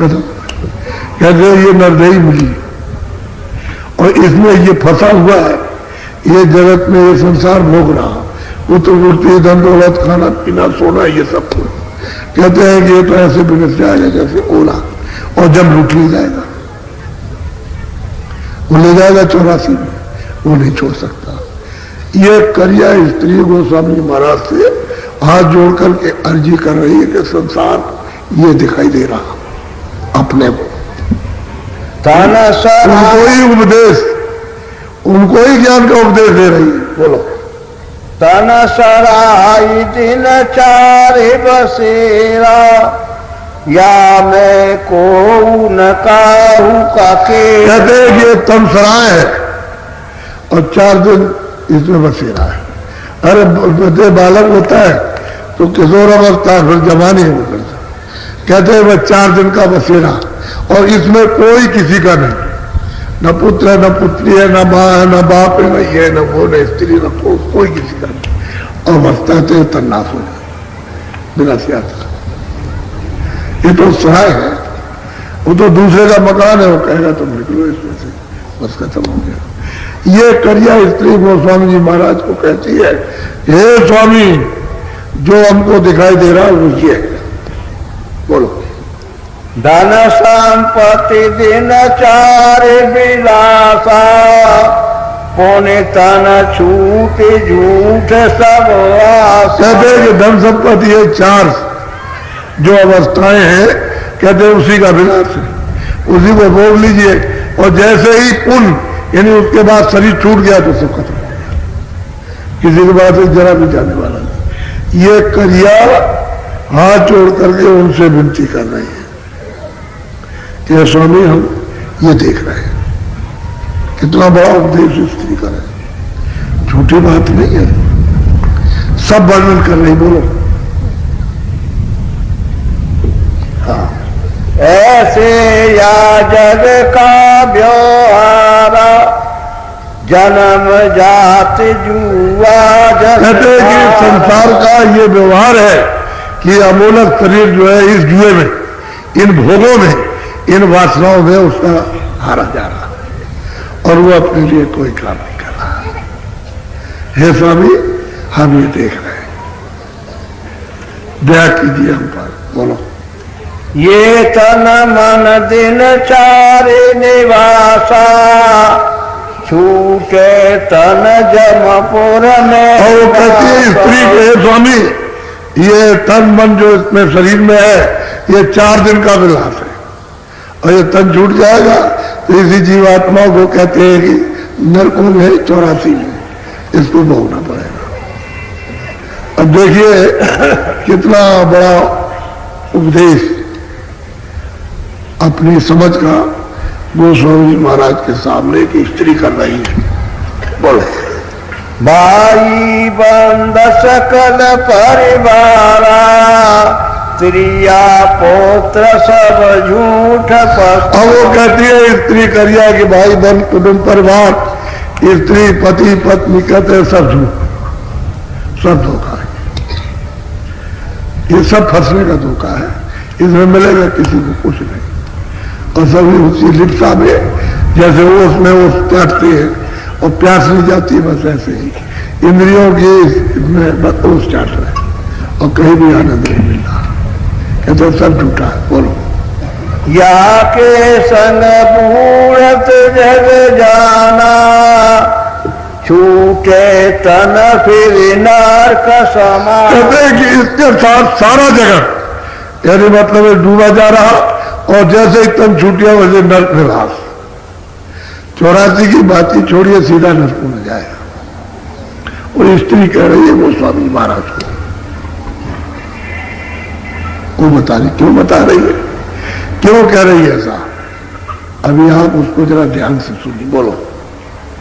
खत्म। कहते ये नरदेही मिली और इसमें ये फंसा हुआ है, ये जगत में ये संसार भोग रहा, वो तो रोटी धन दौलत खाना पीना सोना ये सब कुछ। कहते हैं कि ये तो ऐसे बिगड़ जाएगा जैसे ओला, और जब लूट ले जाएगा, वो ले जाएगा 84 में, वो नहीं छोड़ सकता। ये करिया स्त्री गोस्वामी महाराज से हाथ जोड़ करके अर्जी कर रही है कि संसार ये दिखाई दे रहा अपने को, उनको ही उपदेश, उनको ही ज्ञान का उपदेश दे रही है। बोलो। तन सराई दिन चारे बसेरा, या मैं को न काहू का के। कहते हैं कि ये तन सराय है और 4 दिन इसमें बसेरा है। अरे बालक होता है तो किशोर अवस्था फिर जवानी हो करता, कहते हैं वह 4 दिन का बसेरा, और इसमें कोई किसी का नहीं, न पुत्र है, न पुत्री है, न माँ है, न बाप है, न ये, न वो, न स्त्री, न कोई किसी का नहीं। और बसते तन्नास हो जाए बिना सियाता। ये तो सहाय है, वो तो दूसरे का मकान है, वो कहेगा तुम निकलो इसमें से, बस खत्म हो गया। ये करिया स्त्री गोस्वामी जी महाराज को कहती है, हे स्वामी जो हमको दिखाई दे रहा है वो ये है। बोलो। धन संपत्ति दिन चारे विलासा, पौने तन छूट झूठ सब आस। कहते हैं कि धन संपत्ति है 4 जो अवस्थाएं हैं, कहते हैं उसी का विलास है, उसी को भोग लीजिए, और जैसे ही पुण्य यानी उसके बाद शरीर छूट गया तो सब खत्म हो गया, किसी के बाद जरा भी जाने वाला नहीं। ये करिया हाथ जोड़ करके उनसे विनती कर रही है कि स्वामी हम ये देख रहे हैं, कितना बड़ा उपदेश स्त्री का है, झूठी बात नहीं है, सब वर्णन कर रही। बोलो। हाँ। ऐसे या जग का व्यवहारा, जन्म जात जुआ। कहते हैं कि संसार का ये व्यवहार है कि अमूलक शरीर जो है इस जुए में, इन भोगों में, इन वासनाओं में उसका हारा जा रहा है, और वो अपने लिए कोई काम नहीं कर रहा। हे स्वामी हम ये देख रहे हैं, दया कीजिए हम पर। बोलो। ये तन मन दिन चारे निवासा, छूटे तन जमपुर में। और वो कहती है स्त्री के, हे स्वामी ये तन मन जो इसमें शरीर में है ये 4 दिन का विलास है, और ये तन छूट जाएगा तो इसी जीवात्मा को कहते हैं कि नरकों में 84 में इसको भोगना पड़ेगा। अब देखिए कितना बड़ा उपदेश अपनी समझ का गोस्वामी महाराज के सामने की स्त्री कर रही है। बोलो। भाई बंद सकल परिवारा, स्त्रिया पुत्र सब झूठ। और वो कहती है स्त्री करिया कि भाई बंद कुटुंब परिवार, स्त्री पति पत्नी कहते हैं सब झूठ, सब धोखा है, ये सब फंसने का धोखा है, इसमें मिलेगा किसी को कुछ नहीं। और सभी उसी लिप्सा में जैसे वो उसमें वो प्यासते हैं और प्यास नहीं जाती, बस ऐसे ही इंद्रियों की इसमें बस चाट रहे और कहीं भी आनंद नहीं मिल रहा, कहते सब झूठा है। बोलो। या के संग मूर्त जग जाना, छूटे तन फिर नरक समा। कहते हैं कि इसके साथ सारा जगत यानी मतलब डूबा जा रहा, और जैसे ही तन छूटिया वैसे नरक निवास। 84 की बात ही छोड़िए, सीधा नरक में जाएगा। और स्त्री कह रही है गोस्वामी महाराज को, वो बता रही, क्यों बता रही है, क्यों कह रही है ऐसा, अभी आप उसको जरा ध्यान से सुनिए। बोलो।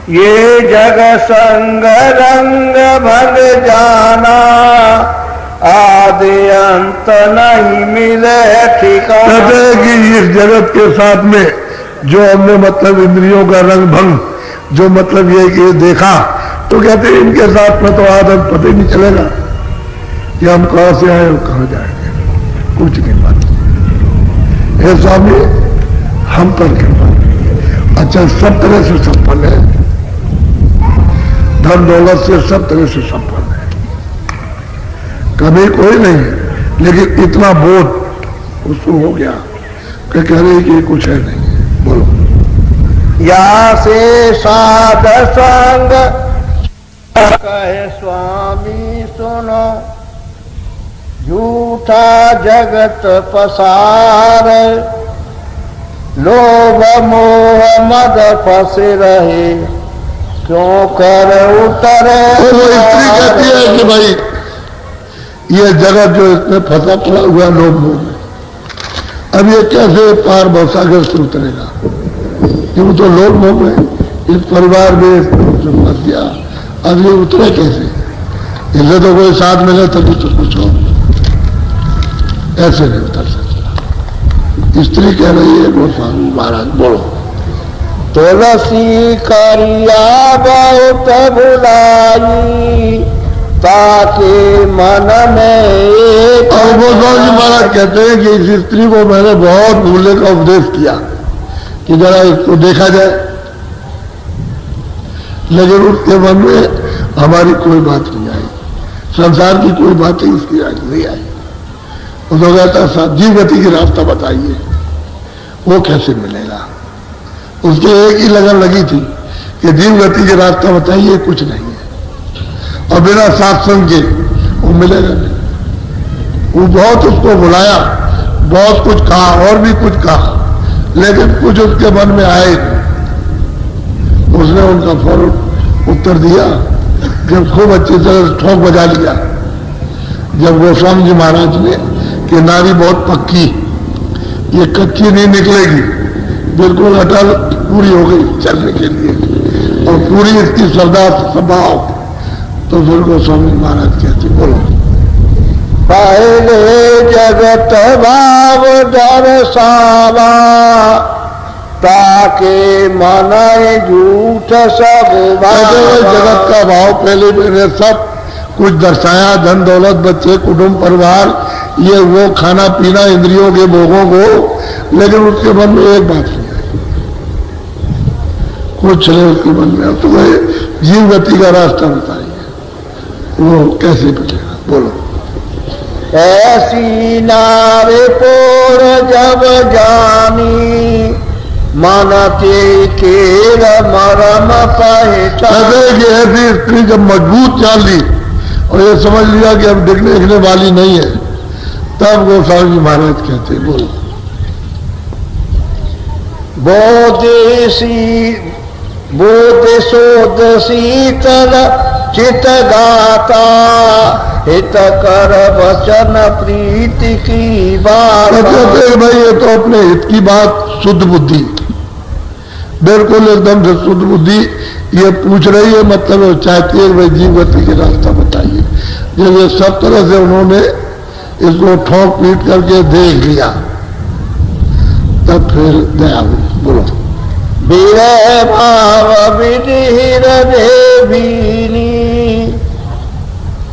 ये जग संग रंग भग जाना, आदि अंत नहीं मिले ठिकाना। कहते हैं कि इस जगत के साथ में जो हमने मतलब इंद्रियों का रंग भंग, जो मतलब ये कि देखा, तो कहते हैं इनके साथ में तो आदम पता ही नहीं चलेगा कि हम कहां से आए और कहां जाएंगे, कुछ नहीं बात। हे स्वामी हम पर कृपा कीजिए। अच्छा, सब तरह से संपन्न है, धन दौलत से सब तरह से संपन्न है, कभी कोई नहीं है, लेकिन इतना बोध उसको हो गया कि कह रहे कि कुछ है नहीं। बोलो। या से साध संग कहे स्वामी सुनो, झूठा जगत पसार, लोभ मोह मद फंस रहे, क्यों कर उतरे। वो स्त्री कहती है कि भाई ये जगत जो इसमें फंसा पड़ा हुआ लोभ मोह में, अब ये कैसे पार भवसागर से उतरेगा, क्यों तो लोभ मोह में इस परिवार में फंस गया, अब ये उतरे कैसे, इसे तो कोई साथ मिले तभी तो कुछ हो, ऐसे नहीं उतर सकता। स्त्री कह रही है गोस्वामी महाराज बोलो। तुलसी करिया बहुत बुलाई, ताकि मन में। और गोस्वामी महाराज कहते हैं कि इस स्त्री को मैंने बहुत मूल्य का उपदेश किया कि जरा इसको देखा जाए, लेकिन उसके मन में हमारी कोई बात नहीं आई, संसार की कोई बात इसकी नहीं आई। उसको कहता जीव गति की रास्ता बताइए, वो कैसे मिलेगा। उसकी एक ही लगन लगी थी कि जीव गति के रास्ता बताइए, कुछ नहीं है, और बिना सत्संग के वो मिलेगा नहीं। वो बहुत उसको बुलाया, बहुत कुछ कहा और भी कुछ कहा, लेकिन कुछ उसके मन में आए नहीं। उसने उनका फौरन उत्तर दिया, जब खूब अच्छी तरह से ठोक बजा लिया, जब गोस्वामी जी महाराज ने कि नारी बहुत पक्की, ये कच्ची नहीं निकलेगी, बिल्कुल अटल पूरी हो गई चलने के लिए, और पूरी इसकी श्रद्धा स्वभाव, तो फिर गोस्वामी महाराज कहते बोलो। पहले जगत भाव दर्शावा, ताके मन झूठ सब। जगत का भाव पहले मैंने सब कुछ दर्शाया, धन दौलत बच्चे कुटुंब परिवार, ये वो खाना पीना इंद्रियों के भोगों को, लेकिन उसके मन में एक बात नहीं आई, कुछ नहीं उसके मन में। अब तुम्हें जीव गति का रास्ता बताइए, वो कैसे मिलेगा बोलो। ऐसी नारे पोर जब जानी, मानते केर मरम पहचान। ऐसी स्त्री जब मजबूत जान ली और ये समझ लिया कि अब देखने वाली नहीं है, तब गोस्वामी जी महाराज कहते बोलो। बोध शोध शीतल चित गाता, हित कर वचन प्रीति की बात। कहते भाई ये तो अपने हित की बात, शुद्ध बुद्धि, बिल्कुल एकदम से शुद्ध बुद्धि ये पूछ रही है, मतलब वो चाहती है भाई जीव गति के रास्ता बताइए। जब ये सब तरह से उन्होंने इसको ठोक पीट करके देख लिया, तब फिर दया हुई बोलो। विरह भाव विधिर देवीनी,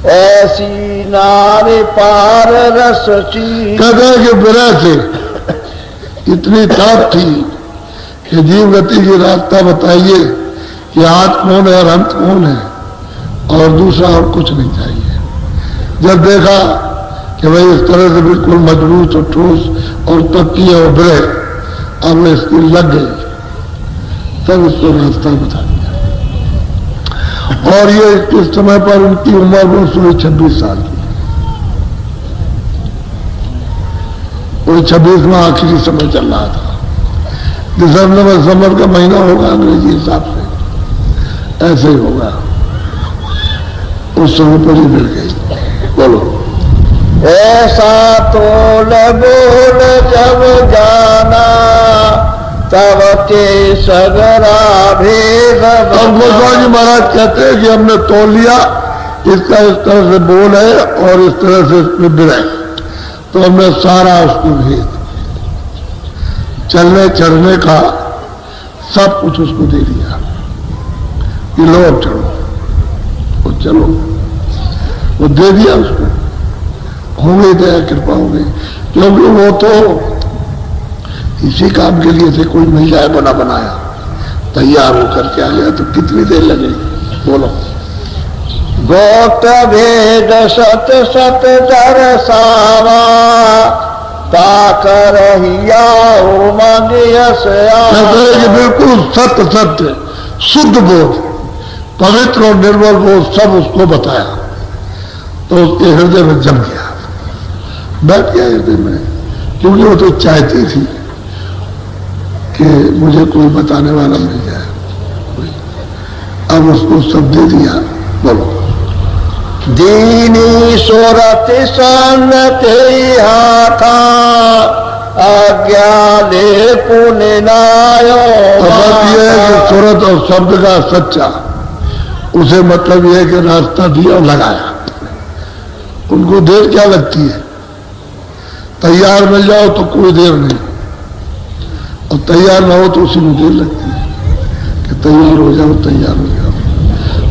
ऐसी नारी पार रस ची। कहते हैं कि विरह से इतनी ताप थी कि जीव गति की रास्ता बताइए कि आद कौन है और अंत कौन है, और दूसरा और कुछ नहीं चाहिए। जब देखा कि भाई इस तरह से बिल्कुल मजबूत और ठोस और पक्की और विरह अब इसकी लग गई, तब इसको रास्ता बता दिया। और ये इस समय पर उनकी उम्र वो 26 साल की, वो 26वां आखिरी समय चल रहा था। दिसंबर का महीना होगा अंग्रेजी हिसाब से, ऐसे ही होगा। उस समय पर ही मिल गई बोलो। ऐसा तोल बोल जब जाना, तब के सगरा भेद। अब गोस्वामी महाराज कहते हैं कि हमने तोल लिया, इसका इस तरह से बोल है और इस तरह से इसमें विरह, तो हमने सारा उसको भेद, चलने चढ़ने का सब कुछ उसको दे दिया कि लो अब चलो, वो चलो, वो दे दिया उसको। हो गई दया, कृपा हो गई, क्योंकि वो तो इसी काम के लिए थे, कोई मिल जाए बना बनाया, तैयार होकर के आ गया तो कितनी देर लगेगी? बोलो। गोत भेद सत सत दरसावा, ताकर हिया बिल्कुल सत्य सत्य शुद्ध बोध, पवित्र और निर्मल बोध सब उसको बताया, तो उसके हृदय में जम गया, बैठ गया हृदय में, क्योंकि वो तो चाहती थी कि मुझे कोई बताने वाला मिल जाए। अब उसको सब दे दिया। बोलो। दीनी सोरत सन था, आज्ञा ले पुण्य नायो। यह है कि सूरत और शब्द का सच्चा, उसे मतलब यह है कि रास्ता दिया और लगाया। उनको देर क्या लगती है? तैयार मिल जाओ तो कोई देर नहीं, और तैयार ना हो तो उसी में देर लगती है कि तैयार हो जाओ, तैयार हो जाओ।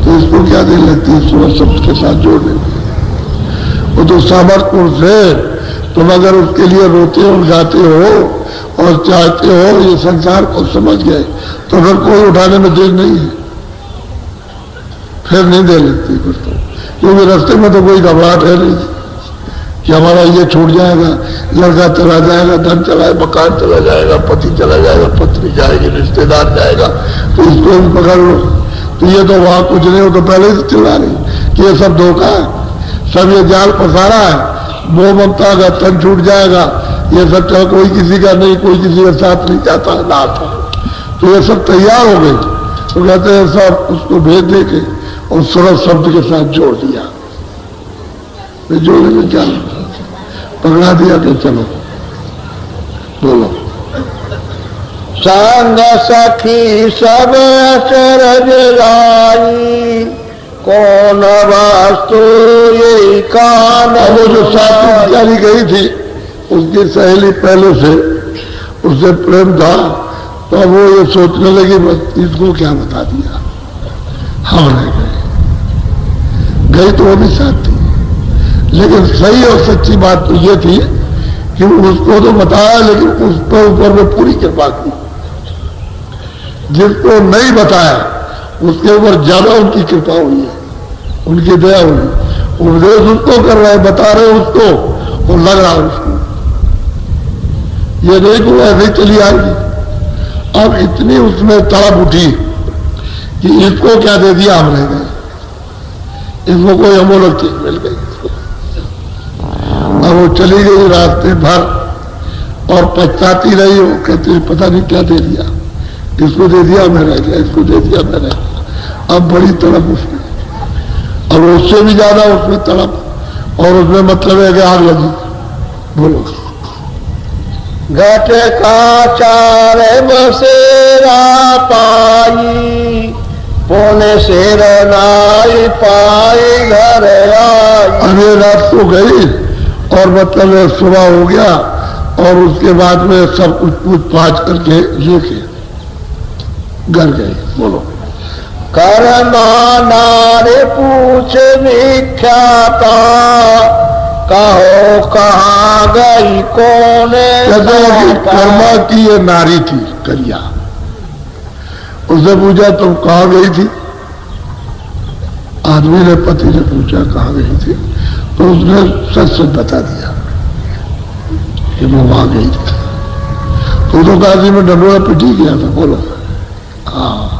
तो इसको क्या देर लगती है? सूरत शब्द के साथ जोड़ने में। वो तो सामर्थ्य से तुम अगर उसके लिए रोते और गाते हो और चाहते हो ये संसार को समझ गए, तो फिर कोई उठाने में देर नहीं है, फिर नहीं देर लगती फिर तो, क्योंकि रास्ते में तो कोई घबराहट है नहीं कि हमारा ये छूट जाएगा, लड़का चला जाएगा, धन चला, मकान चला जाएगा, पति चला जाएगा, पत्नी जाएगी, रिश्तेदार जाएगा, तो इसको भी पकड़ लो। तो ये तो वहां कुछ नहीं हो, तो पहले से चिल्ला रही कि ये सब धोखा है, सब ये जाल फंसाना है, मोह ममता का तन छूट जाएगा, ये सब चल कोई किसी का नहीं, कोई किसी के साथ नहीं जाता ना आता। तो ये सब तैयार हो गए, तो कहते हैं सब उसको भेज दे के और सूरत शब्द के साथ जोड़ दिया। जोड़ने में क्या पकड़ा दिया कि चलो। बोलो। संग सखी सब अचरज लाई, कौन वास्तु यही कान। वो जो साथी बेचारी गई थी, उसकी सहेली पहले से उससे प्रेम था, तो अब वो ये सोचने लगी बस इसको क्या बता दिया, हम रह गए तो वो भी साथ थी। लेकिन सही और सच्ची बात तो ये थी कि उसको तो बताया, लेकिन उस पर ऊपर में पूरी कृपा की। जिसको नहीं बताया उसके ऊपर ज्यादा उनकी कृपा हुई है, उनकी दया हुई। उपदेश उसको कर रहे, बता रहे उसको, और लग रहा उसको, ये नहीं को ऐसे चली आएगी। अब इतनी उसमें तड़प उठी कि इसको क्या दे दिया, हम रह गए, इसको कोई अमोलक चीज मिल गई। अब वो चली गई रास्ते भर और पछताती रही, वो कहती पता नहीं क्या दे दिया, इसको दे दिया मैं रह गया, इसको दे दिया मैं रह गया। अब बड़ी तड़प उसमें, और उससे भी ज्यादा उसमें तड़प, और उसमें मतलब है कि आग लगी। बोलो। घट का चार बसेरा पाई, पुण्य शेर नाई पाई घर आई। अरे रात को गई और मतलब सुबह हो गया, और उसके बाद में सब कुछ पूछ पाछ करके लेके घर गए। बोलो। कर्मा नारे पूछ विख्याता, कहो कहाँ गई कोने। कर्मा की ये नारी थी करिया, उसने पूछा तुम कहाँ गई थी? आदमी ने, पति ने पूछा कहाँ गई थी, तो उसने सच सच बता दिया कि मैं वहां गई थी। तो काशी में डंडोरा पिटी गया था। बोलो। हाँ।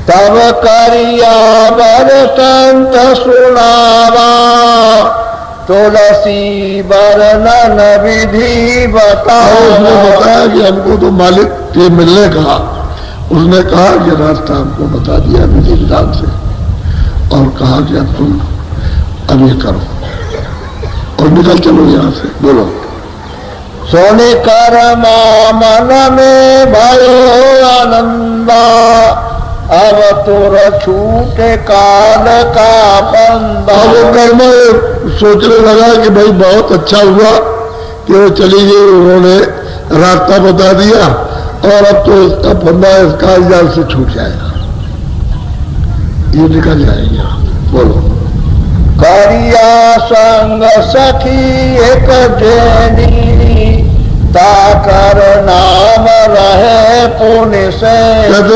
तब करिया बर संत सुनावा, तुलसी वर्णन विधि बताओ। उसने बताया कि हमको तो मालिक के मिलने का, उसने कहा कि रास्ता हमको बता दिया विधि विधान से, और कहा कि अब तुम अब ये करो और निकल चलो यहां से। बोलो। सोने कर्मा मन में भयो आनंदा, अब तुर छूटे काल का बंदा। वो कर्म सोचने लगा कि भाई बहुत अच्छा हुआ कि वो चली गई, उन्होंने रास्ता बता दिया, और अब तो इसका फंदा इस कालजाल से छूट जाएगा, ये निकल जाएगा। बोलो। करिया संग सखी एक जेनी, ताकर नाम रहे पुण्य से। कहते